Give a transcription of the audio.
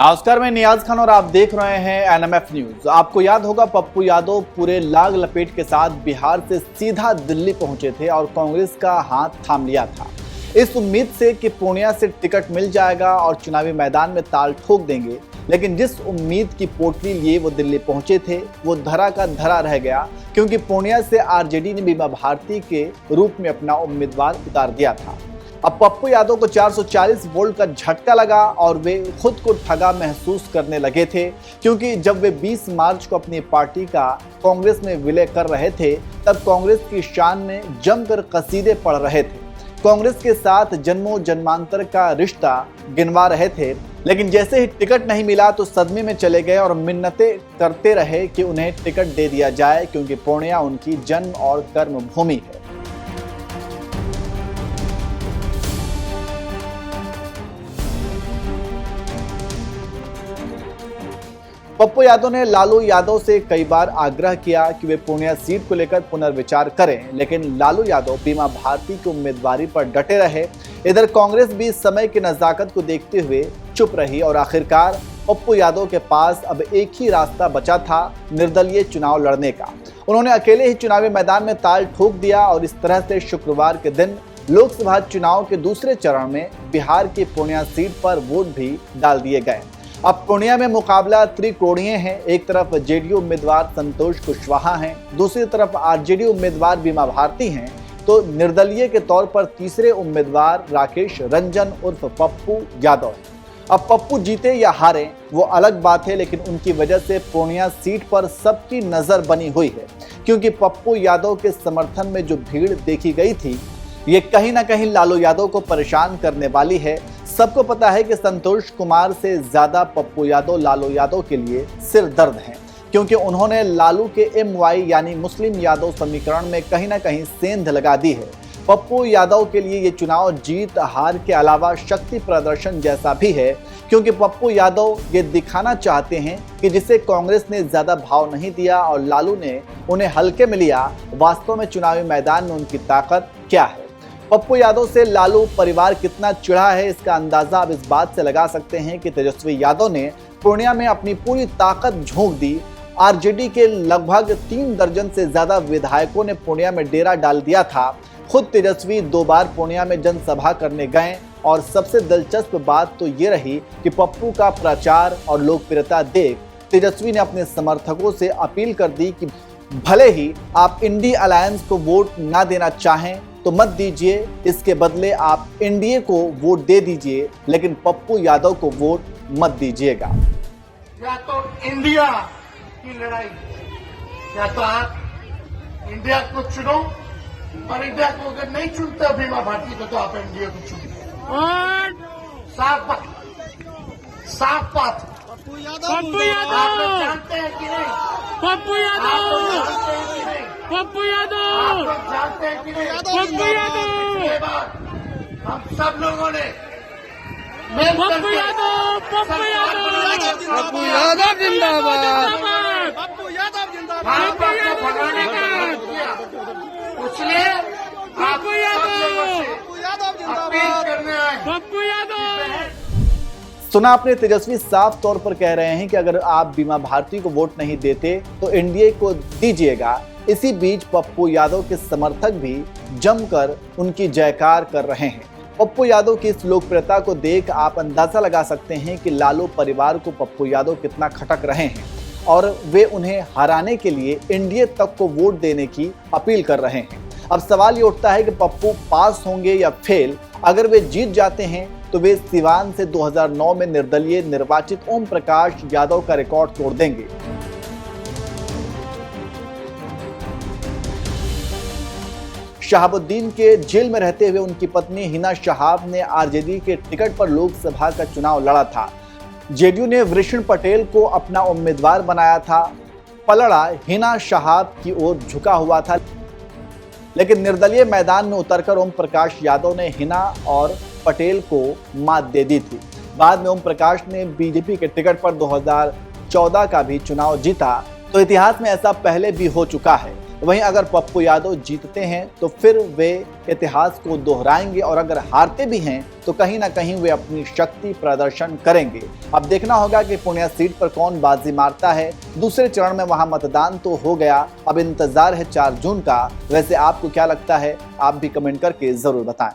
नमस्कार, मैं नियाज खान और आप देख रहे हैं एनएमएफ न्यूज। आपको याद होगा पप्पू यादव पूरे लाग लपेट के साथ बिहार से सीधा दिल्ली पहुंचे थे और कांग्रेस का हाथ थाम लिया था इस उम्मीद से कि पूर्णिया से टिकट मिल जाएगा और चुनावी मैदान में ताल ठोक देंगे। लेकिन जिस उम्मीद की पोटली लिए वो दिल्ली पहुंचे थे वो धरा का धरा रह गया, क्योंकि पूर्णिया से आरजेडी ने बीमा भारती के रूप में अपना उम्मीदवार उतार दिया था। अब पप्पू यादव को 440 वोल्ट का झटका लगा और वे खुद को ठगा महसूस करने लगे थे, क्योंकि जब वे 20 मार्च को अपनी पार्टी का कांग्रेस में विलय कर रहे थे तब कांग्रेस की शान में जमकर कसीदे पढ़ रहे थे, कांग्रेस के साथ जन्मों जन्मांतर का रिश्ता गिनवा रहे थे। लेकिन जैसे ही टिकट नहीं मिला तो सदमे में चले गए और मिन्नतें करते रहे कि उन्हें टिकट दे दिया जाए, क्योंकि पूर्णिया उनकी जन्म और कर्म भूमि है। पप्पू यादव ने लालू यादव से कई बार आग्रह किया कि वे पूर्णिया सीट को लेकर पुनर्विचार करें, लेकिन लालू यादव बीमा भारती की उम्मीदवारी पर डटे रहे। इधर कांग्रेस भी समय की नज़ाकत को देखते हुए चुप रही और आखिरकार पप्पू यादव के पास अब एक ही रास्ता बचा था, निर्दलीय चुनाव लड़ने का। उन्होंने अकेले ही चुनावी मैदान में ताल ठोक दिया और इस तरह से शुक्रवार के दिन लोकसभा चुनाव के दूसरे चरण में बिहार की पूर्णिया सीट पर वोट भी डाल दिए गए। अब पूर्णिया में मुकाबला त्रिकोणीय है। एक तरफ जेडीयू उम्मीदवार संतोष कुशवाहा हैं, दूसरी तरफ आरजेडी उम्मीदवार बीमा भारती हैं, तो निर्दलीय के तौर पर तीसरे उम्मीदवार राकेश रंजन उर्फ पप्पू यादव हैं। अब पप्पू जीते या हारे वो अलग बात है, लेकिन उनकी वजह से पूर्णिया सीट पर सबकी नजर बनी हुई है, क्योंकि पप्पू यादव के समर्थन में जो भीड़ देखी गई थी ये कहीं ना कहीं लालू यादव को परेशान करने वाली है। सबको पता है कि संतोष कुमार से ज्यादा पप्पू यादव लालू यादव के लिए सिर दर्द हैं, क्योंकि उन्होंने लालू के एमवाई यानी मुस्लिम यादव समीकरण में कहीं ना कहीं सेंध लगा दी है। पप्पू यादव के लिए ये चुनाव जीत हार के अलावा शक्ति प्रदर्शन जैसा भी है, क्योंकि पप्पू यादव ये दिखाना चाहते हैं कि जिसे कांग्रेस ने ज्यादा भाव नहीं दिया और लालू ने उन्हें हल्के में लिया, वास्तव में चुनावी मैदान में उनकी ताकत क्या है। पप्पू यादव से लालू परिवार कितना चिढ़ा है इसका अंदाजा अब इस बात से लगा सकते हैं कि तेजस्वी यादव ने पूर्णिया में अपनी पूरी ताकत झोंक दी। आरजेडी के लगभग 3 दर्जन से ज्यादा विधायकों ने पूर्णिया में डेरा डाल दिया था। खुद तेजस्वी 2 बार पूर्णिया में जनसभा करने गए और सबसे दिलचस्प बात तो ये रही कि पप्पू का प्रचार और लोकप्रियता देख तेजस्वी ने अपने समर्थकों से अपील कर दी कि भले ही आप इंडी अलायंस को वोट ना देना चाहें तो मत दीजिए, इसके बदले आप एनडीए को वोट दे दीजिए, लेकिन पप्पू यादव को वोट मत दीजिएगा। या तो इंडिया की लड़ाई, या तो आप इंडिया को चुनो, और इंडिया को अगर नहीं चुनते बीमा भारती को तो आप एनडीए को चुनिए। साफ बात, साफ बात। पप्पू यादव आप लोग जानते हैं कि नहीं? पप्पू आप लोग यादव जानते हैं कि नहीं? पप्पू आप यादव लोग जानते हैं कि नहीं? पप्पू यादव ये बात हम सब लोगों ने पप्पू यादव पप्पू यादव जिंदाबाद पप्पू यादव जिंदाबाद भाजपा को भगाने का काम किया, इसलिए आप सब लोगों से अपील करने आए। पप्पू यादव। सुना आपने, तेजस्वी साफ तौर पर कह रहे हैं कि अगर आप बीमा भारती को वोट नहीं देते तो एनडीए को दीजिएगा। इसी बीच पप्पू यादव के समर्थक भी जमकर उनकी जयकार कर रहे हैं। पप्पू यादव की इस लोकप्रियता को देख आप अंदाजा लगा सकते हैं कि लालू परिवार को पप्पू यादव कितना खटक रहे हैं और वे उन्हें हराने के लिए एनडीए तक को वोट देने की अपील कर रहे हैं। अब सवाल ये उठता है कि पप्पू पास होंगे या फेल। अगर वे जीत जाते हैं तो वे सिवान से 2009 में निर्दलीय निर्वाचित ओम प्रकाश यादव का रिकॉर्ड तोड़ देंगे। शहाबुद्दीन के जेल में रहते हुए उनकी पत्नी हिना शहाब ने आरजेडी के टिकट पर लोकसभा का चुनाव लड़ा था। जेडीयू ने वृषण पटेल को अपना उम्मीदवार बनाया था। पलड़ा हिना शहाब की ओर झुका हुआ था, लेकिन निर्दलीय मैदान में उतरकर ओम प्रकाश यादव ने हिना और पटेल को मात दे दी थी। बाद में ओम प्रकाश ने बीजेपी के टिकट पर 2014 का भी चुनाव जीता, तो इतिहास में ऐसा पहले भी हो चुका है। वहीं अगर पप्पू यादव जीतते हैं तो फिर वे इतिहास को दोहराएंगे और अगर हारते भी हैं तो कहीं ना कहीं वे अपनी शक्ति प्रदर्शन करेंगे। अब देखना होगा कि पूर्णिया सीट पर कौन बाजी मारता है। दूसरे चरण में वहां मतदान तो हो गया, अब इंतजार है 4 जून का। वैसे आपको क्या लगता है, आप भी कमेंट करके जरूर बताएं।